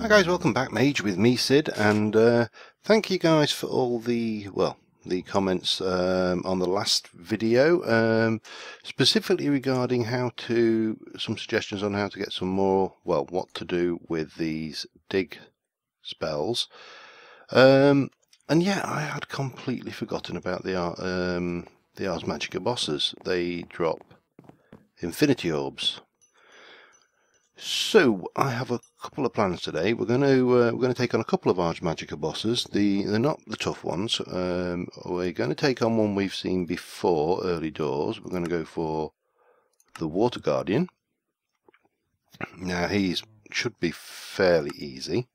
Hi guys, welcome back. Mage with me, Sid, and thank you guys for all the comments on the last video, specifically regarding some suggestions on how to get some more, what to do with these dig spells. And yeah, I had completely forgotten about the Ars Magica bosses. They drop infinity orbs. So I have a couple of plans today. We're going to take on a couple of Ars Magica bosses. They're not the tough ones. We're going to take on one we've seen before, early doors. We're going to go for the Water Guardian. Now he should be fairly easy,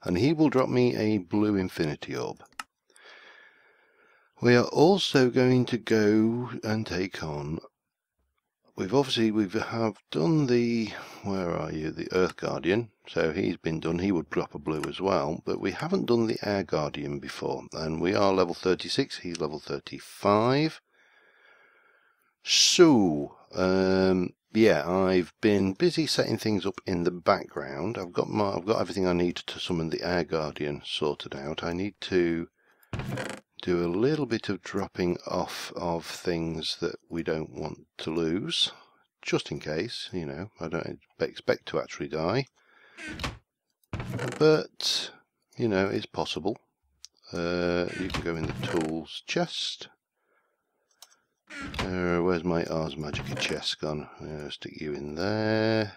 and he will drop me a blue infinity orb. We are also going to go and take on. We have done the, the Earth Guardian, so he's been done. He would drop a blue as well, but we haven't done the Air Guardian before, and we are level 36, he's level 35. So, yeah, I've been busy setting things up in the background. I've got everything I need to summon the Air Guardian sorted out. I need to do a little bit of dropping off of things that we don't want to lose, just in case, you know. I don't expect to actually die, but you know, it's possible. You can go in the tools chest. Where's my Ars Magica chest gone? Stick you in there.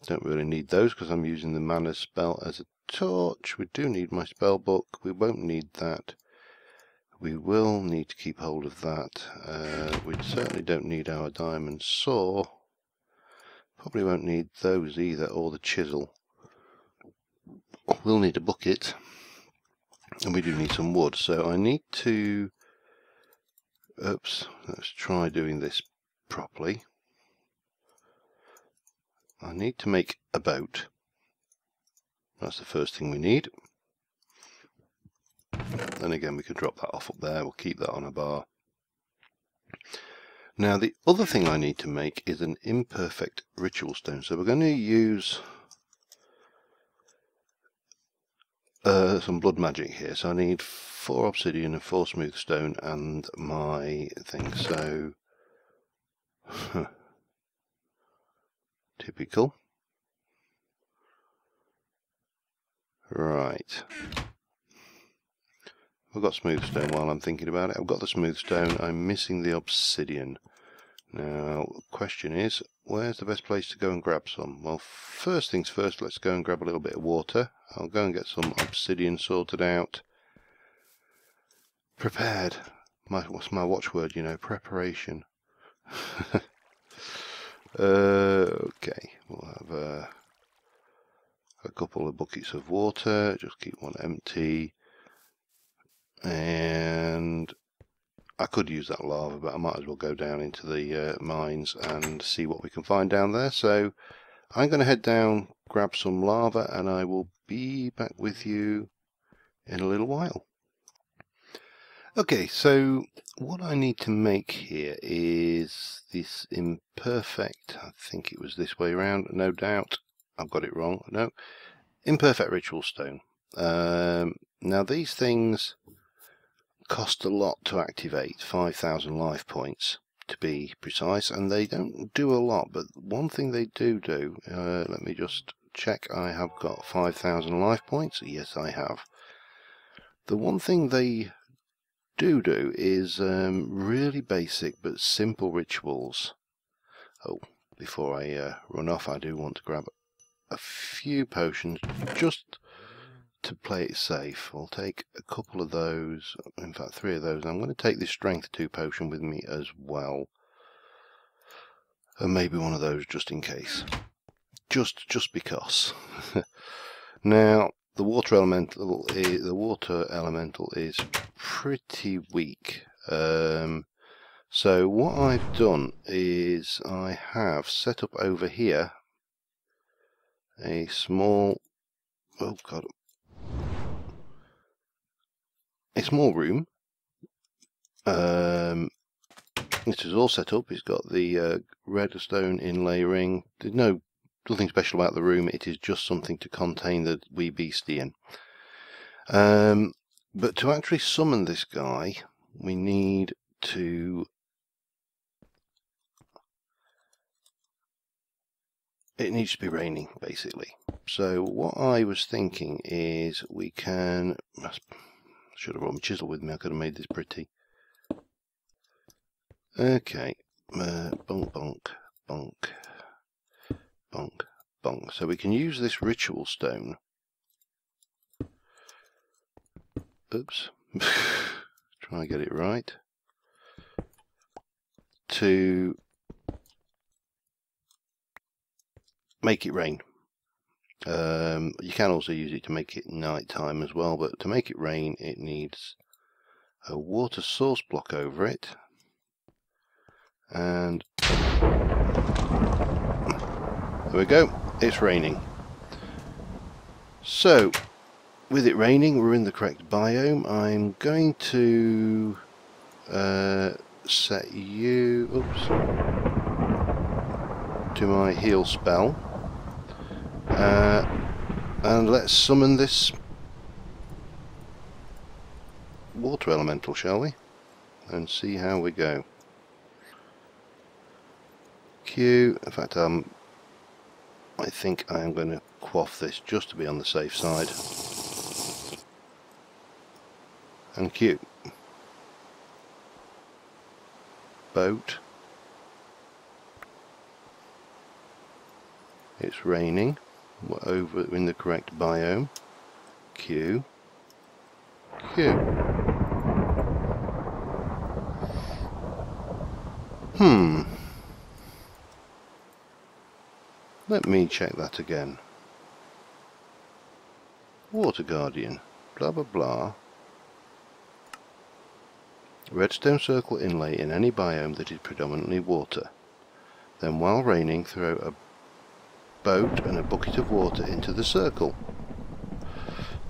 Don't really need those because I'm using the mana spell as a torch. We do need my spell book. We won't need that. We will need to keep hold of that. We certainly don't need our diamond saw. Probably won't need those either, or the chisel. We'll need a bucket, and we do need some wood. So I need to. Oops. Let's try doing this properly. I need to make a boat. That's the first thing we need. And again, we can drop that off up there. We'll keep that on a bar. Now, the other thing I need to make is an imperfect ritual stone. So we're going to use some blood magic here. So I need 4 obsidian and 4 smooth stone and my thing. So typical. Right. I've got smooth stone while I'm thinking about it. I've got the smooth stone. I'm missing the obsidian. Now, the question is, where's the best place to go and grab some? Well, first things first, let's go and grab a little bit of water. I'll go and get some obsidian sorted out. Prepared. What's my watchword, you know? Preparation. Okay, we'll have a couple of buckets of water. Just keep one empty. And I could use that lava, but I might as well go down into the mines and see what we can find down there. So I'm going to head down, grab some lava, and I will be back with you in a little while. Okay, so what I need to make here is this imperfect, I think it was this way around, no doubt, I've got it wrong, no, imperfect ritual stone. Now these things cost a lot to activate, 5,000 life points to be precise, and they don't do a lot, but one thing they do, let me just check, I have got 5,000 life points, yes I have. The one thing they do is really basic but simple rituals. Oh, before I run off, I do want to grab a few potions just to play it safe. I'll take a couple of those, in fact 3 of those. I'm going to take this strength 2 potion with me as well, and maybe one of those just in case, just because. Now the water elemental is pretty weak, so what I've done is I have set up over here a small, oh god, a small room. Well, This is all set up. It's got the redstone inlay ring. There's nothing special about the room. It is just something to contain the wee beastie in. But to actually summon this guy, we need to... It needs to be raining, basically. So what I was thinking is we can... I should have brought my chisel with me. I could have made this pretty. Okay. Bonk, bonk, bonk, bonk, bonk. So we can use this ritual stone. Oops. Try and get it right. To make it rain. You can also use it to make it night time as well, but to make it rain it needs a water source block over it, and there we go, it's raining. So with it raining, we're in the correct biome. I'm going to set you to my heal spell. And let's summon this water elemental, shall we? And see how we go. Q. In fact, I think I am going to quaff this just to be on the safe side. And Q. Boat. It's raining. We're over in the correct biome. Q. Q. Let me check that again. Water Guardian. Blah blah blah. Redstone circle inlay in any biome that is predominantly water. Then while raining, throw a boat and a bucket of water into the circle.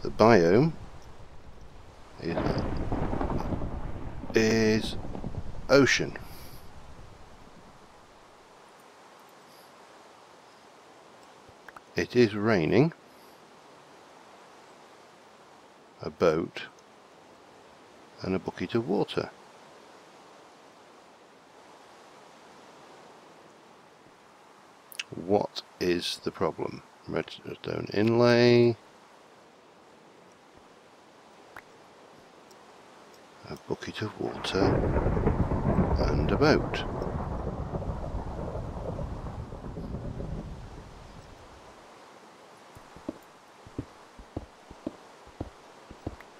The biome is ocean. It is raining. A boat and a bucket of water. What is the problem? Redstone inlay, a bucket of water, and a boat.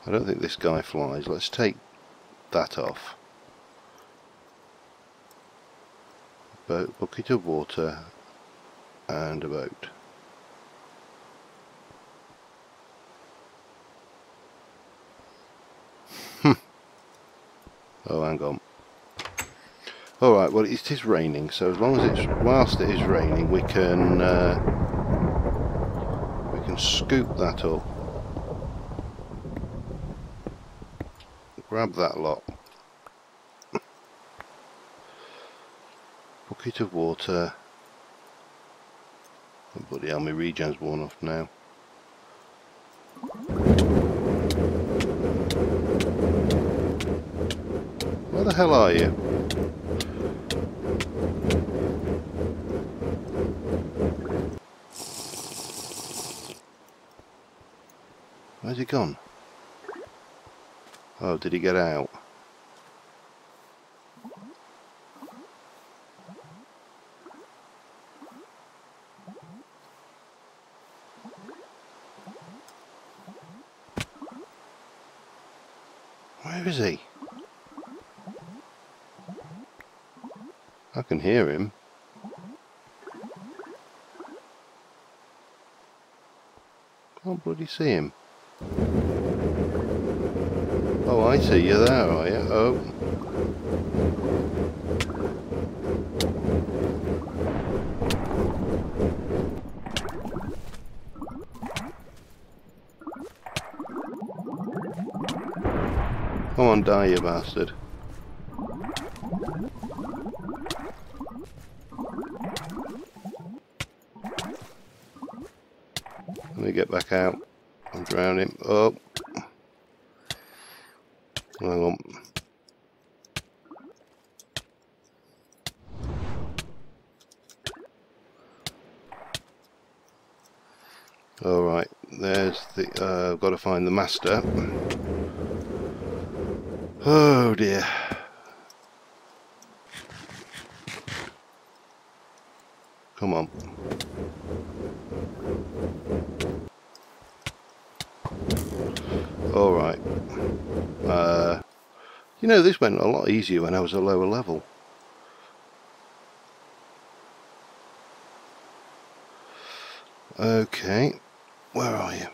I don't think this guy flies. Let's take that off. Bucket of water and a boat. Oh, hang on. Alright, well it is raining, so as long as whilst it is raining we can scoop that up. Grab that lot. Bucket of water. Oh, bloody hell, my regen's worn off now. Where the hell are you? Where's he gone? Oh, did he get out? Where is he? I can hear him. Can't bloody see him. Oh, I see you there, are you? Oh. Come on, die, you bastard. Let me get back out. I'm drowning. Oh. Hang on. Alright, there's the... I've got to find the master. Oh dear. Come on. Alright. You know, this went a lot easier when I was a lower level. Okay. Where are you?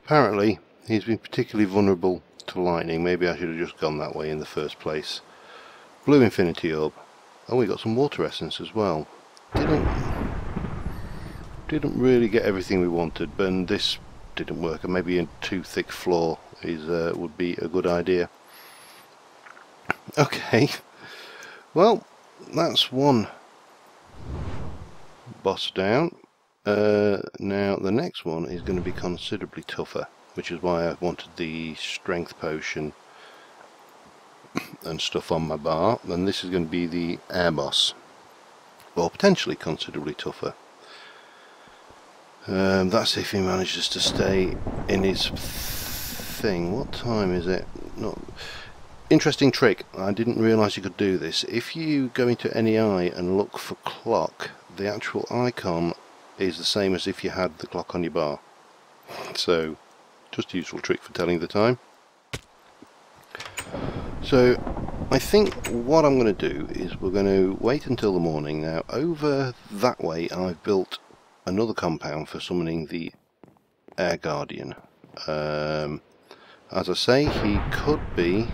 Apparently, he's been particularly vulnerable to lightning. Maybe I should have just gone that way in the first place. Blue infinity orb. Oh, we got some water essence as well. Didn't really get everything we wanted, but this didn't work. And maybe a too thick floor would be a good idea. Okay. Well, that's one boss down. Now the next one is going to be considerably tougher, which is why I wanted the strength potion and stuff on my bar, and this is going to be the air boss, or potentially considerably tougher. That's if he manages to stay in his thing. What time is it? Not interesting trick. I didn't realise you could do this. If you go into NEI and look for clock, the actual icon is the same as if you had the clock on your bar. So, just a useful trick for telling the time. So, I think what I'm going to do is we're going to wait until the morning. Now, over that way I've built another compound for summoning the Air Guardian. As I say, he could be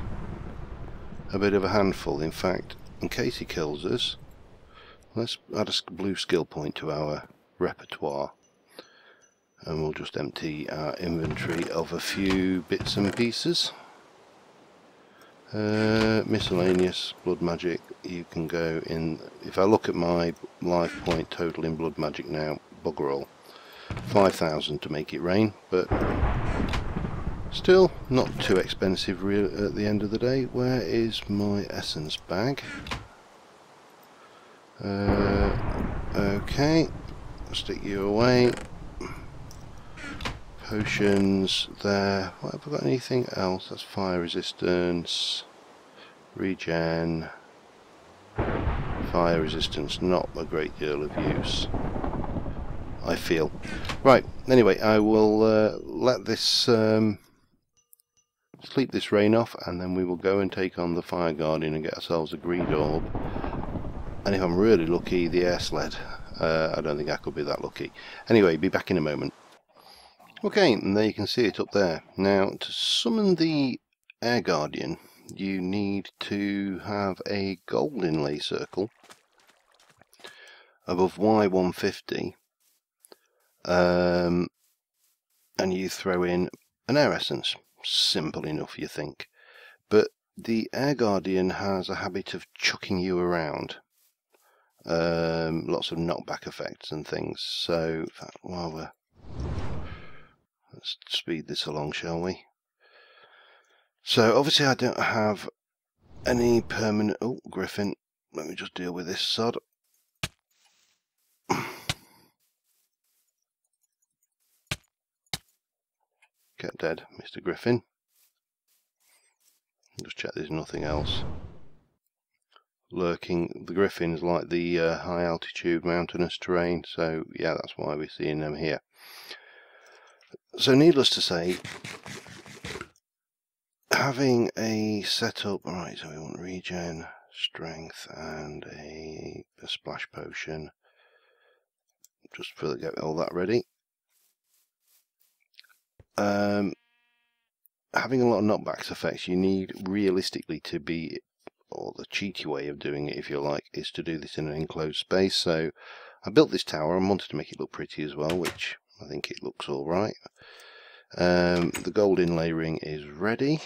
a bit of a handful. In fact, in case he kills us, let's add a blue skill point to our repertoire, and we'll just empty our inventory of a few bits and pieces. Miscellaneous blood magic. You can go in. If I look at my life point total in blood magic now, bugger all, 5,000 to make it rain, but still not too expensive at the end of the day. Where is my essence bag? Okay, stick you away. Potions there. What, have I got anything else? That's fire resistance, regen, fire resistance, not a great deal of use, I feel. Right, anyway, I will let this sleep this rain off, and then we will go and take on the Fire Guardian and get ourselves a green orb. And if I'm really lucky, the air sled. I don't think I could be that lucky. Anyway, be back in a moment. Okay, and there you can see it up there. Now, to summon the Air Guardian, you need to have a gold inlay circle above Y150, and you throw in an air essence. Simple enough, you think. But the Air Guardian has a habit of chucking you around. Lots of knockback effects and things. So, in fact, let's speed this along, shall we? So, obviously I don't have any permanent... Oh, Griffin. Let me just deal with this sod. Get dead, Mr. Griffin. Just check there's nothing else lurking. The Griffins like the high altitude mountainous terrain, so yeah, that's why we're seeing them here. So needless to say, having a setup, right, so we want regen, strength, and a splash potion, just for get all that ready. Having a lot of knockbacks effects, you need realistically to be, or the cheaty way of doing it, if you like, is to do this in an enclosed space. So I built this tower and wanted to make it look pretty as well, which I think it looks alright. The gold inlay ring is ready.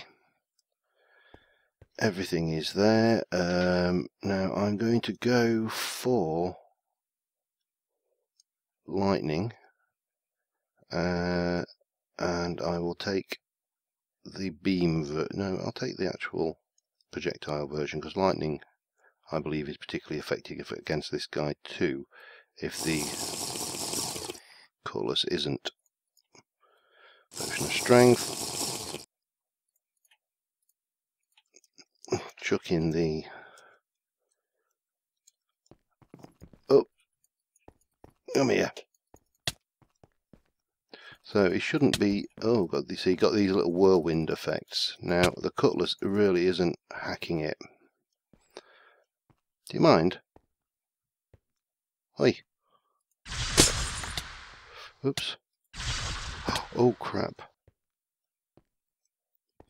everything is there. Now I'm going to go for lightning, and I will take the beam no, I'll take the actual projectile version, because lightning, I believe, is particularly effective against this guy too, if the colours isn't. Potion of strength. Chuck in the... Oh! Come here. So it shouldn't be... Oh, God, you see, got these little whirlwind effects. Now, the cutlass really isn't hacking it. Do you mind? Oi. Oops. Oh, crap.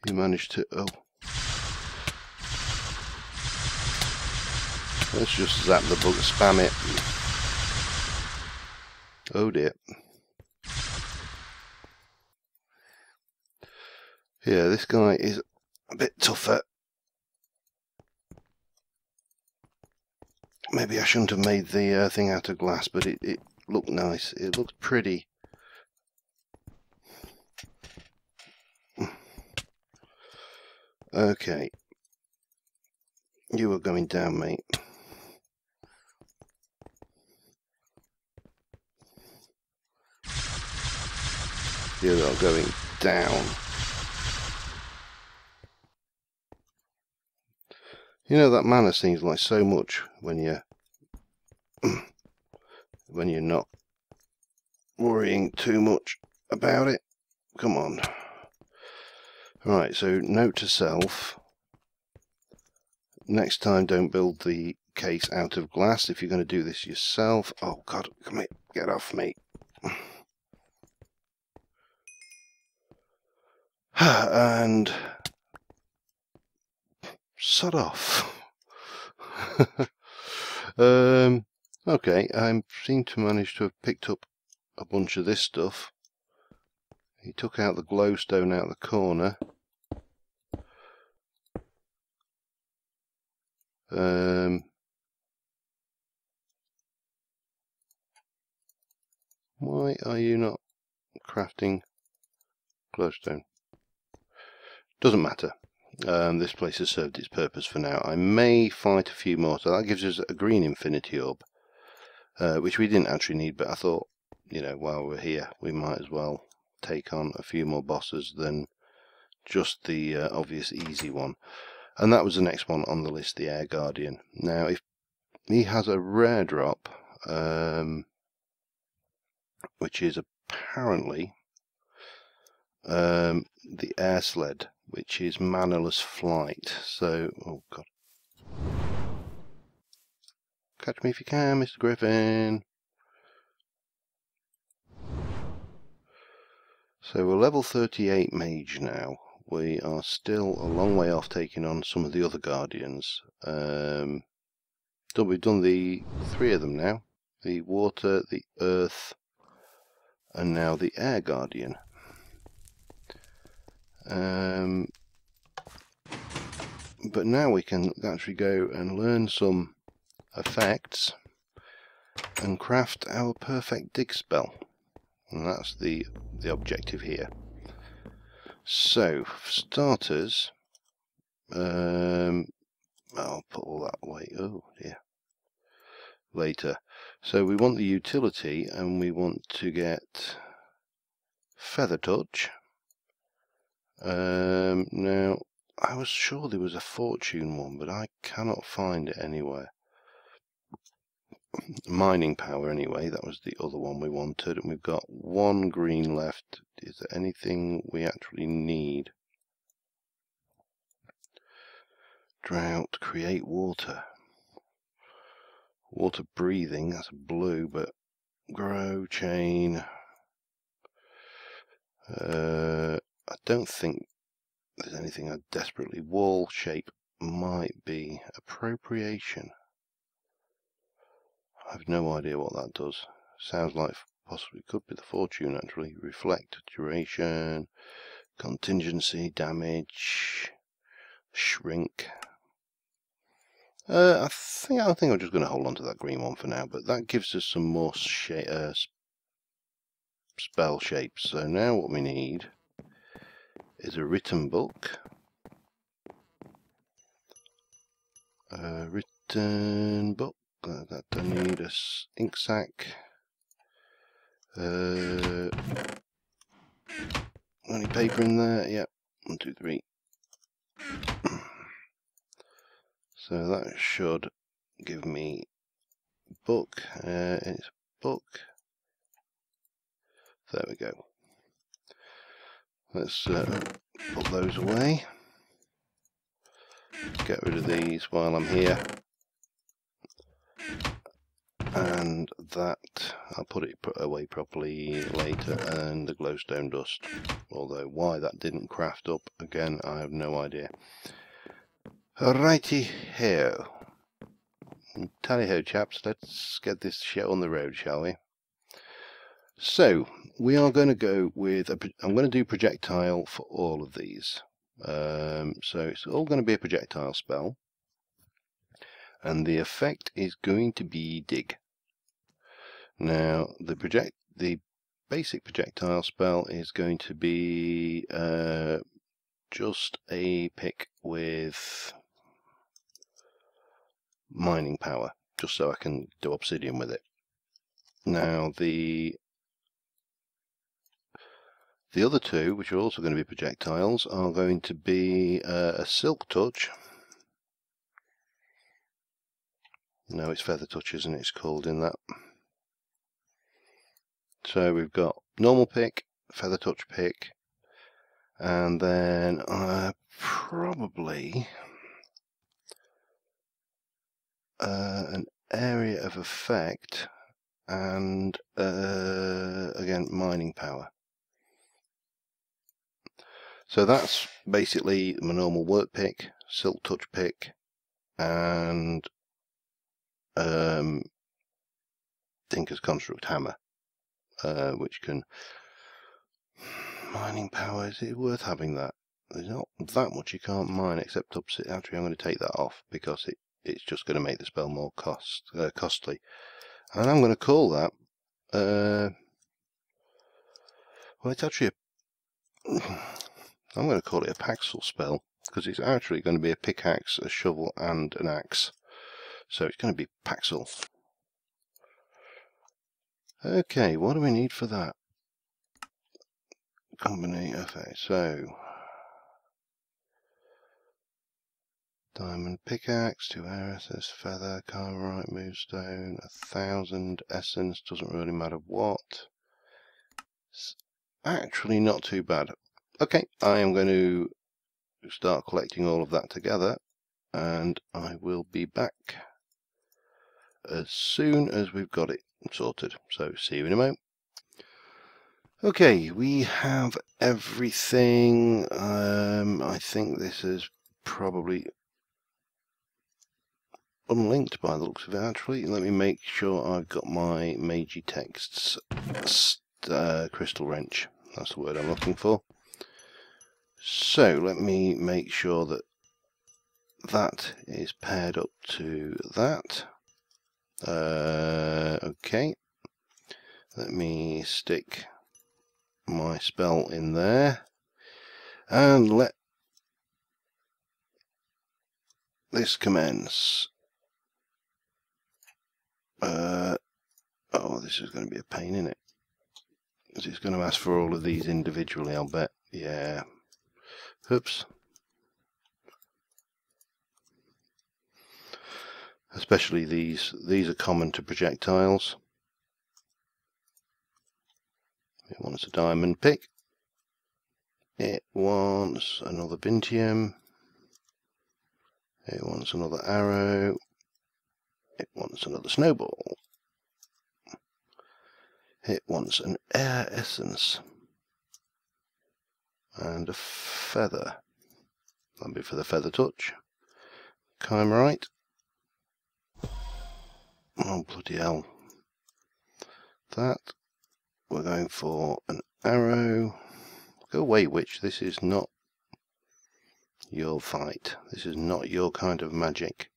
You managed to... Oh. Let's just zap the bug, spam it. Oh, dear. Yeah, this guy is a bit tougher. Maybe I shouldn't have made the thing out of glass, but it looked nice. It looked pretty. Okay. You are going down, mate. You are going down. You know, that mana seems like so much when you're when you're not worrying too much about it. Come on. Right, so note to self. Next time, don't build the case out of glass if you're going to do this yourself. Oh, God, come here. Get off me. And sod off. Okay, I seem to manage to have picked up a bunch of this stuff. He took out the glowstone out of the corner. Why are you not crafting glowstone? Doesn't matter. This place has served its purpose for now. I may fight a few more, so that gives us a green infinity orb, which we didn't actually need, but I thought, you know, while we're here, we might as well take on a few more bosses than just the obvious easy one. And that was the next one on the list, the Air Guardian. Now, if he has a rare drop, which is apparently the air sled, which is mannerless flight. So, oh God, catch me if you can, Mr. Griffin. So we're level 38 mage now. We are still a long way off taking on some of the other guardians. We've done the 3 of them now: the water, the earth, and now the air guardian. But now we can actually go and learn some effects and craft our perfect dig spell, and that's the objective here. So for starters, I'll put all that away. Oh dear. Later. So we want the utility, and we want to get feather touch. Now, I was sure there was a fortune one, but I cannot find it anywhere. Mining power, anyway, that was the other one we wanted, and we've got 1 green left. Is there anything we actually need? Drought, create water. Water breathing, that's blue, but grow, chain. I don't think there's anything I desperately... Wall shape might be appropriation. I have no idea what that does. Sounds like possibly could be the fortune, actually. Reflect, duration, contingency, damage, shrink. I think I'm just going to hold on to that green one for now, but that gives us some more spell shapes. So now what we need is a written book. Written book. That I need a ink sac. Any paper in there? Yep. 1, 2, 3. So that should give me book. It's book. There we go. Let's put those away. Get rid of these while I'm here. And that, I'll put it away properly later, and the glowstone dust. Although why that didn't craft up, again, I have no idea. Righty ho. Tally ho chaps, let's get this show on the road, shall we? So, we are going to go with, I'm going to do projectile for all of these. So it's all going to be a projectile spell. And the effect is going to be dig. Now, the basic projectile spell is going to be just a pick with mining power, just so I can do obsidian with it. Now, the other two, which are also going to be projectiles, are going to be a silk touch. No, it's feather touch, isn't it? It's called in that. So we've got normal pick, feather touch pick, and then probably an area of effect, and again mining power. So that's basically my normal work pick, silk touch pick, and Tinker's Construct hammer. Which can mining power. Is it worth having that? There's not that much you can't mine except obsidian. Actually, I'm going to take that off because it's just going to make the spell more costly. And I'm going to call that. Well, it's actually I'm going to call it a Paxel spell because it's actually going to be a pickaxe, a shovel, and an axe. So it's going to be Paxel. Okay, what do we need for that? Combination. Okay, so diamond pickaxe, 2 arrows, feather, carverite, moonstone, 1,000 essence, doesn't really matter what. It's actually not too bad. Okay, I am going to start collecting all of that together, and I will be back as soon as we've got it sorted. So see you in a moment. Okay, we have everything. I think this is probably unlinked by the looks of it. Actually, let me make sure I've got my Mage texts crystal wrench. That's the word I'm looking for. So let me make sure that that is paired up to that. Okay, let me stick my spell in there and let this commence. Oh, this is going to be a pain, isn't it? Because it's going to ask for all of these individually, I'll bet. Yeah. Oops. Especially these are common to projectiles. It wants a diamond pick. It wants another Bintium. It wants another arrow. It wants another snowball. It wants an air essence. And a feather. That'll be for the feather touch. Chimerite. Oh, bloody hell. That. We're going for an arrow. Go away, witch. This is not You'll fight. This is not your kind of magic.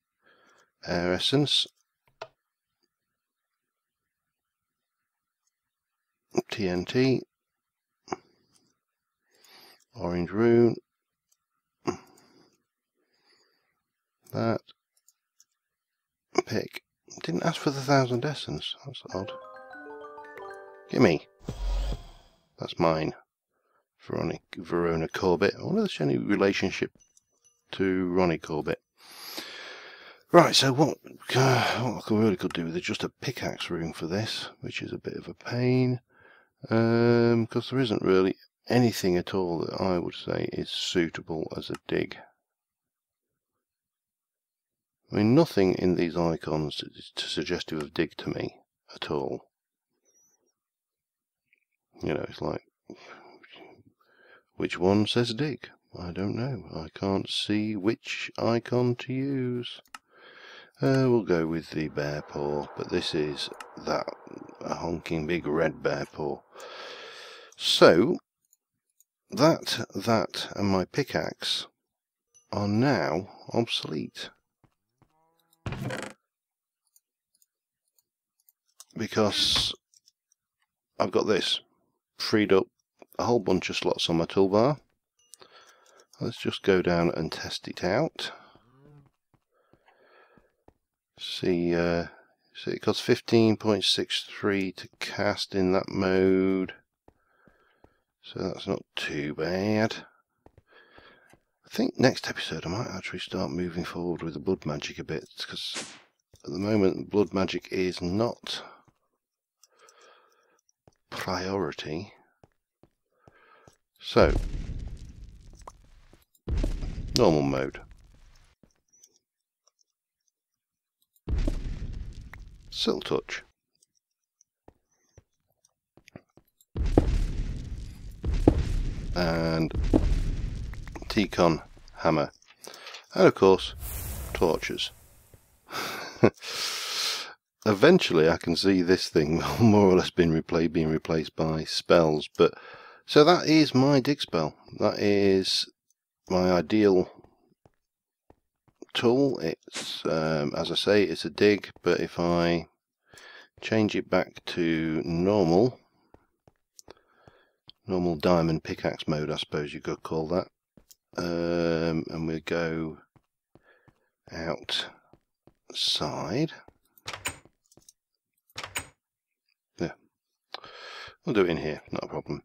Air essence. TNT. Orange rune. That. Pick. Didn't ask for the 1000 essence. That's odd. Gimme. That's mine. Verona Corbett. I wonder if there's any relationship to Ronnie Corbett. Right, so what I really could do with is just a pickaxe rune for this, which is a bit of a pain. Because there isn't really anything at all that I would say is suitable as a dig. I mean, nothing in these icons is suggestive of dig to me at all. You know, it's like, which one says dig? I don't know. I can't see which icon to use. We'll go with the bear paw, but this is that honking big red bear paw. So, that and my pickaxe are now obsolete. Because I've got this, freed up a whole bunch of slots on my toolbar. Let's just go down and test it out. See, so it costs 15.63 to cast in that mode. So that's not too bad. I think next episode I might actually start moving forward with the blood magic a bit, because at the moment blood magic is not priority. So, normal mode. Silk touch. And T-con hammer. And of course, torches. Eventually I can see this thing more or less being replaced by spells, but so that is my dig spell. That is my ideal tool. It's as I say, it's a dig, but if I change it back to normal diamond pickaxe mode, I suppose you could call that, and we go outside. Yeah, we'll do it in here, not a problem.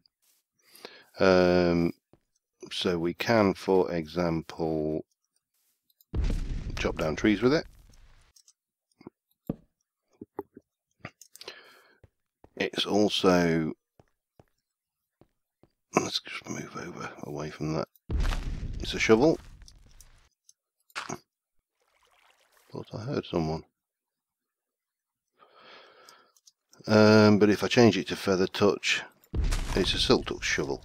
So we can, for example, chop down trees with it. It's also, let's just move away from that. It's a shovel. Thought I heard someone. But if I change it to feather touch, it's a silk touch shovel.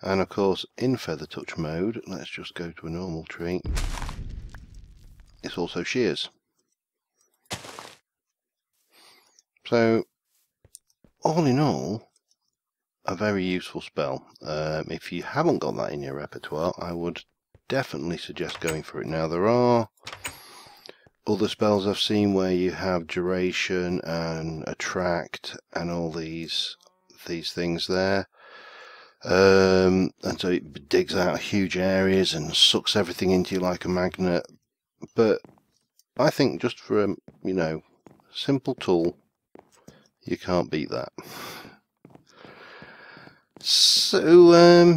And of course, in feather touch mode, let's just go to a normal tree. It's also shears. So, all in all, a very useful spell. If you haven't got that in your repertoire, I would definitely suggest going for it. Now, there are other spells I've seen where you have duration and attract and all these things there. And so it digs out huge areas and sucks everything into you like a magnet. But I think just for a, you know, simple tool, you can't beat that. So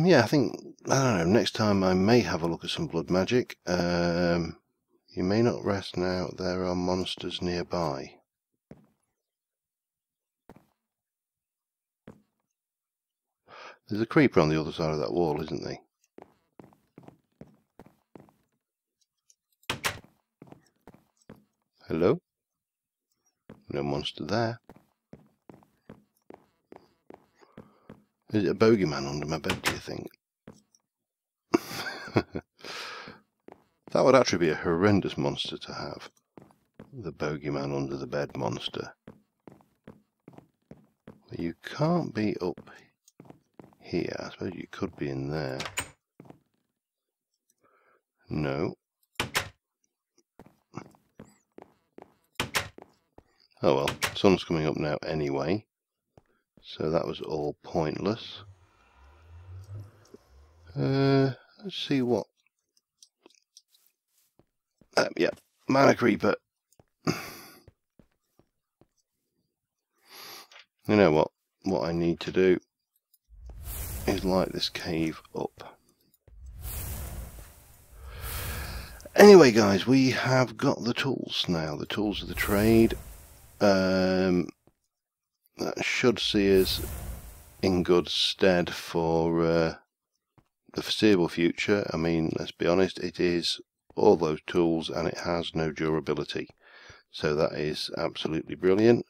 yeah, I think, I don't know, next time I may have a look at some blood magic. You may not rest now, there are monsters nearby. There's a creeper on the other side of that wall, isn't there? Hello? No monster there. Is it a bogeyman under my bed, do you think? That would actually be a horrendous monster to have. The bogeyman under the bed monster. You can't be up here. I suppose you could be in there. No. Oh well, sun's coming up now anyway, so that was all pointless. Let's see what... yeah, mana creeper. You know what? What I need to do is light this cave up. Anyway guys, we have got the tools now, the tools of the trade. That should see us in good stead for the foreseeable future. I mean, let's be honest, it is all those tools and it has no durability. So that is absolutely brilliant.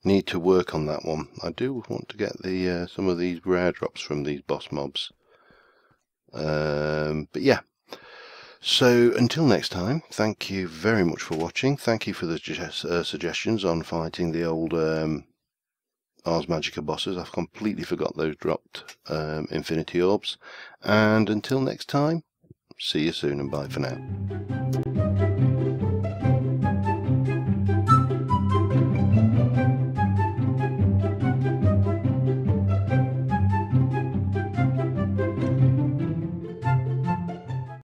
Need to work on that one. I do want to get the some of these rare drops from these boss mobs. But yeah, so until next time, thank you very much for watching. Thank you for the suggestions on fighting the old Ars Magica bosses. I've completely forgot those dropped infinity orbs. And until next time, see you soon and bye for now.